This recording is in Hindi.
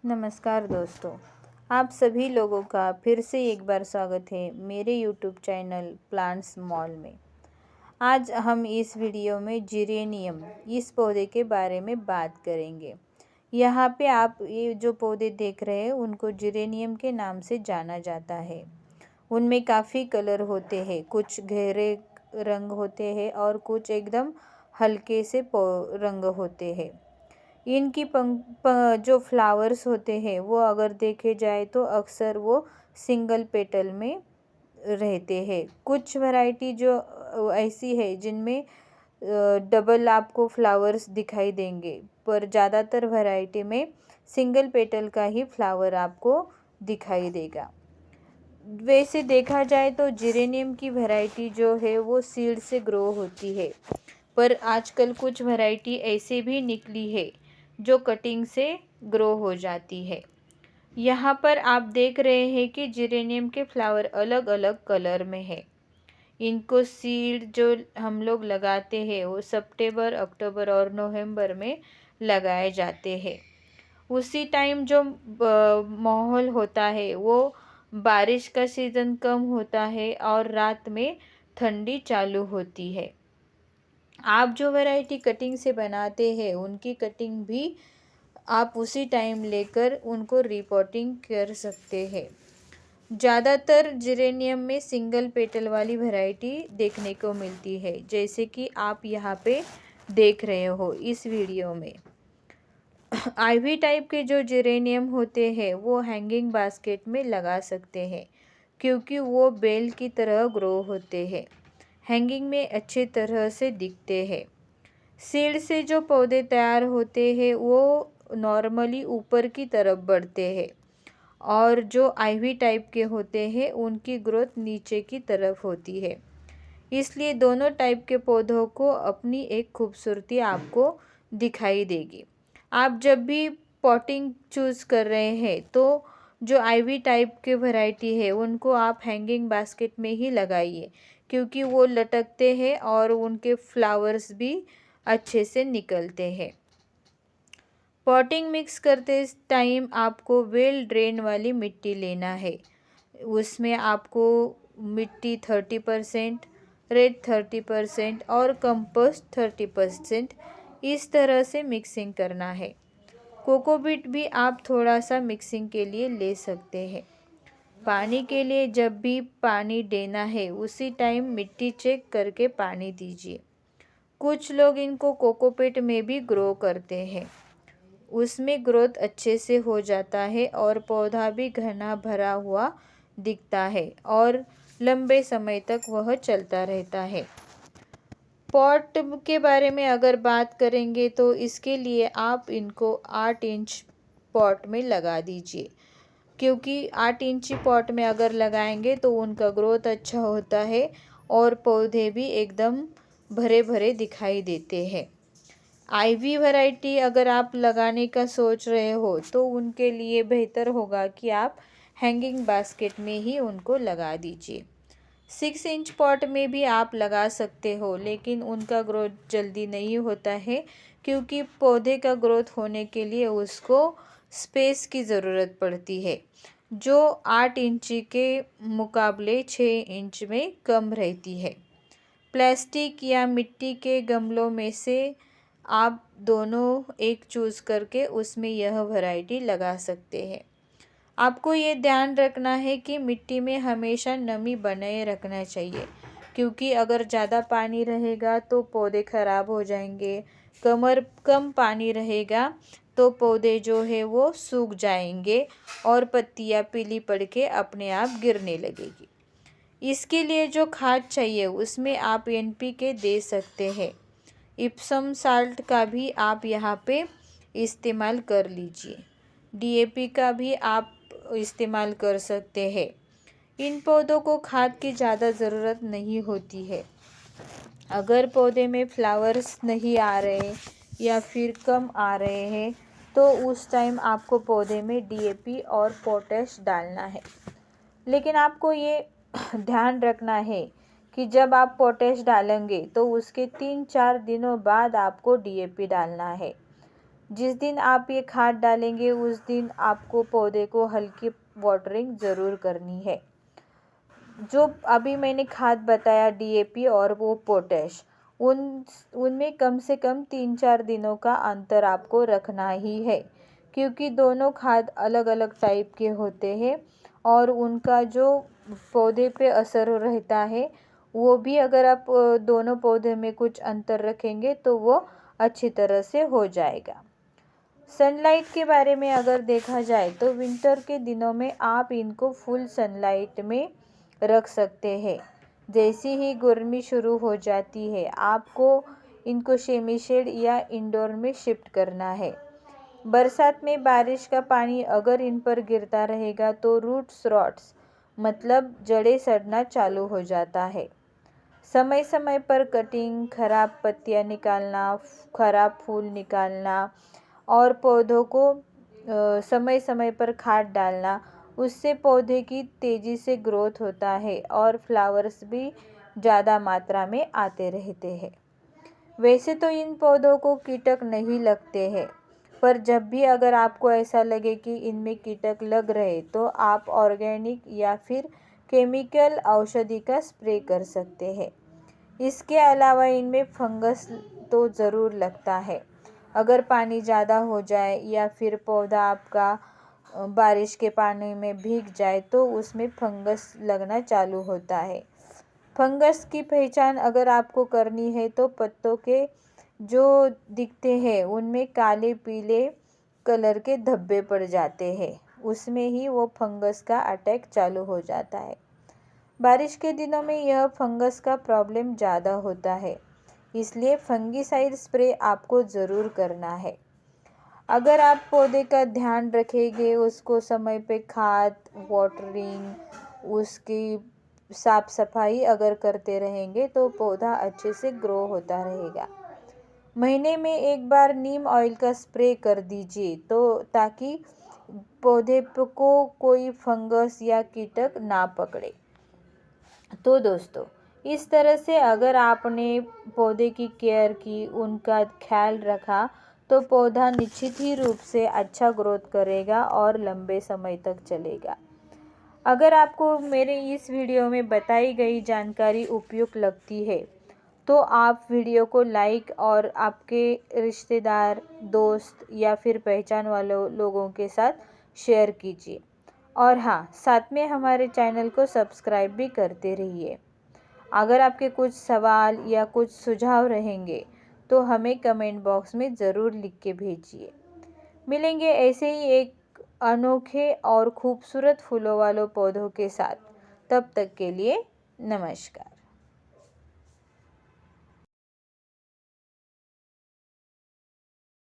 नमस्कार दोस्तों, आप सभी लोगों का फिर से एक बार स्वागत है मेरे यूट्यूब चैनल प्लांट्स मॉल में। आज हम इस वीडियो में जिरेनियम इस पौधे के बारे में बात करेंगे। यहाँ पे आप ये जो पौधे देख रहे हैं उनको जिरेनियम के नाम से जाना जाता है। उनमें काफ़ी कलर होते हैं, कुछ गहरे रंग होते हैं और कुछ एकदम हल्के से रंग होते हैं। इनकी जो फ्लावर्स होते हैं वो अगर देखे जाए तो अक्सर वो सिंगल पेटल में रहते हैं। कुछ वैरायटी जो ऐसी है जिनमें डबल आपको फ्लावर्स दिखाई देंगे, पर ज़्यादातर वैरायटी में सिंगल पेटल का ही फ्लावर आपको दिखाई देगा। वैसे देखा जाए तो जिरेनियम की वैरायटी जो है वो सीड से ग्रो होती है, पर आजकल कुछ वैरायटी ऐसे भी निकली है जो कटिंग से ग्रो हो जाती है। यहाँ पर आप देख रहे हैं कि जिरेनियम के फ्लावर अलग अलग कलर में है। इनको सीड जो हम लोग लगाते हैं वो सितंबर, अक्टूबर और नवंबर में लगाए जाते हैं। उसी टाइम जो माहौल होता है वो बारिश का सीज़न कम होता है और रात में ठंडी चालू होती है। आप जो वैरायटी कटिंग से बनाते हैं उनकी कटिंग भी आप उसी टाइम लेकर उनको रिपोर्टिंग कर सकते हैं। ज़्यादातर जिरेनियम में सिंगल पेटल वाली वैरायटी देखने को मिलती है, जैसे कि आप यहाँ पे देख रहे हो इस वीडियो में। आईवी टाइप के जो जिरेनियम होते हैं वो हैंगिंग बास्केट में लगा सकते हैं, क्योंकि वो बेल की तरह ग्रो होते हैं, हैंगिंग में अच्छे तरह से दिखते हैं। सीड से जो पौधे तैयार होते हैं वो नॉर्मली ऊपर की तरफ बढ़ते हैं और जो आईवी टाइप के होते हैं उनकी ग्रोथ नीचे की तरफ होती है। इसलिए दोनों टाइप के पौधों को अपनी एक खूबसूरती आपको दिखाई देगी। आप जब भी पॉटिंग चूज़ कर रहे हैं तो जो आईवी टाइप के वैरायटी है उनको आप हैंगिंग बास्केट में ही लगाइए, क्योंकि वो लटकते हैं और उनके फ्लावर्स भी अच्छे से निकलते हैं। पॉटिंग मिक्स करते टाइम आपको वेल ड्रेन वाली मिट्टी लेना है। उसमें आपको मिट्टी 30%, रेड 30% और कंपोस्ट 30% इस तरह से मिक्सिंग करना है। कोकोपीट भी आप थोड़ा सा मिक्सिंग के लिए ले सकते हैं। पानी के लिए जब भी पानी देना है उसी टाइम मिट्टी चेक करके पानी दीजिए। कुछ लोग इनको कोकोपीट में भी ग्रो करते हैं, उसमें ग्रोथ अच्छे से हो जाता है और पौधा भी घना भरा हुआ दिखता है और लंबे समय तक वह चलता रहता है। पॉट के बारे में अगर बात करेंगे तो इसके लिए आप इनको 8 इंच पॉट में लगा दीजिए, क्योंकि 8 इंची पॉट में अगर लगाएंगे तो उनका ग्रोथ अच्छा होता है और पौधे भी एकदम भरे भरे दिखाई देते हैं। आईवी वैरायटी अगर आप लगाने का सोच रहे हो तो उनके लिए बेहतर होगा कि आप हैंगिंग बास्केट में ही उनको लगा दीजिए। 6 इंच पॉट में भी आप लगा सकते हो, लेकिन उनका ग्रोथ जल्दी नहीं होता है, क्योंकि पौधे का ग्रोथ होने के लिए उसको स्पेस की ज़रूरत पड़ती है, जो 8 इंची के मुकाबले 6 इंच में कम रहती है। प्लास्टिक या मिट्टी के गमलों में से आप दोनों एक चूज़ करके उसमें यह वैरायटी लगा सकते हैं। आपको ये ध्यान रखना है कि मिट्टी में हमेशा नमी बनाए रखना चाहिए, क्योंकि अगर ज़्यादा पानी रहेगा तो पौधे ख़राब हो जाएंगे। कम पानी रहेगा तो पौधे जो है वो सूख जाएंगे और पत्तियाँ पीली पड़ के अपने आप गिरने लगेगी। इसके लिए जो खाद चाहिए उसमें आप एनपीके दे सकते हैं। इप्सम साल्ट का भी आप यहाँ पे इस्तेमाल कर लीजिए। डीएपी का भी आप इस्तेमाल कर सकते हैं। इन पौधों को खाद की ज़्यादा ज़रूरत नहीं होती है। अगर पौधे में फ्लावर्स नहीं आ रहे या फिर कम आ रहे हैं तो उस टाइम आपको पौधे में डीएपी और पोटैश डालना है। लेकिन आपको ये ध्यान रखना है कि जब आप पोटैश डालेंगे तो उसके 3-4 दिनों बाद आपको डीएपी डालना है। जिस दिन आप ये खाद डालेंगे उस दिन आपको पौधे को हल्की वाटरिंग ज़रूर करनी है। जो अभी मैंने खाद बताया DAP और वो पोटैश, उनमें कम से कम 3-4 दिनों का अंतर आपको रखना ही है, क्योंकि दोनों खाद अलग अलग टाइप के होते हैं और उनका जो पौधे पे असर रहता है वो भी अगर आप दोनों पौधे में कुछ अंतर रखेंगे तो वो अच्छी तरह से हो जाएगा। सनलाइट के बारे में अगर देखा जाए तो विंटर के दिनों में आप इनको फुल सनलाइट में रख सकते हैं। जैसे ही गर्मी शुरू हो जाती है आपको इनको सेमी शेड या इंडोर में शिफ्ट करना है। बरसात में बारिश का पानी अगर इन पर गिरता रहेगा तो रूट्स रॉट्स मतलब जड़ें सड़ना चालू हो जाता है। समय समय पर कटिंग, खराब पत्तियां निकालना, खराब फूल निकालना और पौधों को समय समय पर खाद डालना, उससे पौधे की तेज़ी से ग्रोथ होता है और फ्लावर्स भी ज़्यादा मात्रा में आते रहते हैं। वैसे तो इन पौधों को कीटक नहीं लगते हैं, पर जब भी अगर आपको ऐसा लगे कि इनमें कीटक लग रहे तो आप ऑर्गेनिक या फिर केमिकल औषधि का स्प्रे कर सकते हैं। इसके अलावा इनमें फंगस तो ज़रूर लगता है। अगर पानी ज़्यादा हो जाए या फिर पौधा आपका बारिश के पानी में भीग जाए तो उसमें फंगस लगना चालू होता है। फंगस की पहचान अगर आपको करनी है तो पत्तों के जो दिखते हैं उनमें काले पीले कलर के धब्बे पड़ जाते हैं, उसमें ही वो फंगस का अटैक चालू हो जाता है। बारिश के दिनों में यह फंगस का प्रॉब्लम ज़्यादा होता है, इसलिए फंगीसाइड स्प्रे आपको ज़रूर करना है। अगर आप पौधे का ध्यान रखेंगे, उसको समय पे खाद, वाटरिंग, उसकी साफ सफाई अगर करते रहेंगे तो पौधा अच्छे से ग्रो होता रहेगा। महीने में एक बार नीम ऑयल का स्प्रे कर दीजिए तो ताकि पौधे को कोई फंगस या कीटक ना पकड़े। तो दोस्तों, इस तरह से अगर आपने पौधे की केयर की, उनका ख्याल रखा तो पौधा निश्चित ही रूप से अच्छा ग्रोथ करेगा और लंबे समय तक चलेगा। अगर आपको मेरे इस वीडियो में बताई गई जानकारी उपयुक्त लगती है तो आप वीडियो को लाइक और आपके रिश्तेदार, दोस्त या फिर पहचान वालों लोगों के साथ शेयर कीजिए। और हाँ, साथ में हमारे चैनल को सब्सक्राइब भी करते रहिए। अगर आपके कुछ सवाल या कुछ सुझाव रहेंगे तो हमें कमेंट बॉक्स में ज़रूर लिख के भेजिए। मिलेंगे ऐसे ही एक अनोखे और खूबसूरत फूलों वालों पौधों के साथ। तब तक के लिए नमस्कार।